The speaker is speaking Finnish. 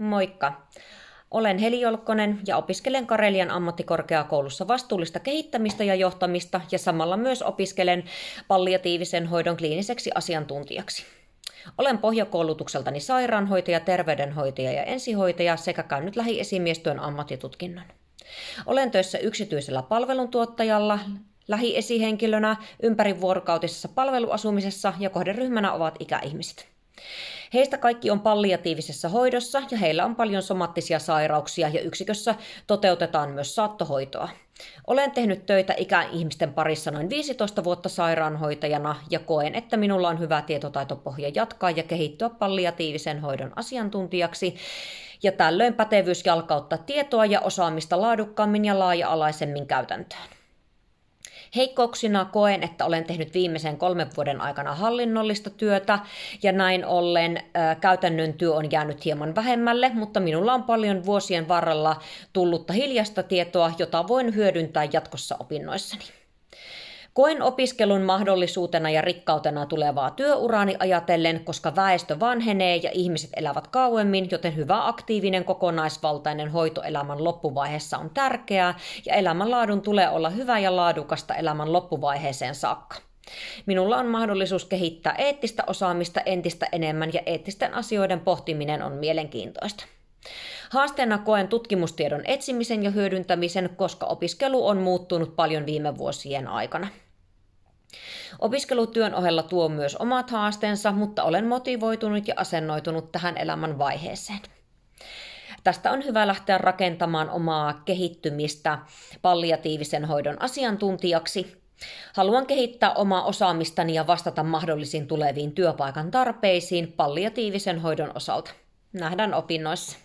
Moikka! Olen Heli Jolkkonen ja opiskelen Karelian ammattikorkeakoulussa vastuullista kehittämistä ja johtamista ja samalla myös opiskelen palliatiivisen hoidon kliiniseksi asiantuntijaksi. Olen pohjakoulutukseltani sairaanhoitaja, terveydenhoitaja ja ensihoitaja sekä käynyt lähiesimiestyön ammattitutkinnon. Olen töissä yksityisellä palveluntuottajalla, lähiesihenkilönä, ympärivuorokautisessa palveluasumisessa ja kohderyhmänä ovat ikäihmiset. Heistä kaikki on palliatiivisessa hoidossa ja heillä on paljon somaattisia sairauksia ja yksikössä toteutetaan myös saattohoitoa. Olen tehnyt töitä ikäihmisten parissa noin 15 vuotta sairaanhoitajana ja koen, että minulla on hyvä tietotaitopohja jatkaa ja kehittyä palliatiivisen hoidon asiantuntijaksi ja tällöin pätevyys jalkauttaa tietoa ja osaamista laadukkaammin ja laaja-alaisemmin käytäntöön. Heikkouksina koen, että olen tehnyt viimeisen 3 vuoden aikana hallinnollista työtä ja näin ollen käytännön työ on jäänyt hieman vähemmälle, mutta minulla on paljon vuosien varrella tullutta hiljaista tietoa, jota voin hyödyntää jatkossa opinnoissani. Koen opiskelun mahdollisuutena ja rikkautena tulevaa työuraani ajatellen, koska väestö vanhenee ja ihmiset elävät kauemmin, joten hyvä aktiivinen kokonaisvaltainen hoito elämän loppuvaiheessa on tärkeää ja elämänlaadun tulee olla hyvä ja laadukasta elämän loppuvaiheeseen saakka. Minulla on mahdollisuus kehittää eettistä osaamista entistä enemmän ja eettisten asioiden pohtiminen on mielenkiintoista. Haasteena koen tutkimustiedon etsimisen ja hyödyntämisen, koska opiskelu on muuttunut paljon viime vuosien aikana. Opiskelutyön ohella tuo myös omat haasteensa, mutta olen motivoitunut ja asennoitunut tähän elämän vaiheeseen. Tästä on hyvä lähteä rakentamaan omaa kehittymistä palliatiivisen hoidon asiantuntijaksi. Haluan kehittää omaa osaamistani ja vastata mahdollisiin tuleviin työpaikan tarpeisiin palliatiivisen hoidon osalta. Nähdään opinnoissa.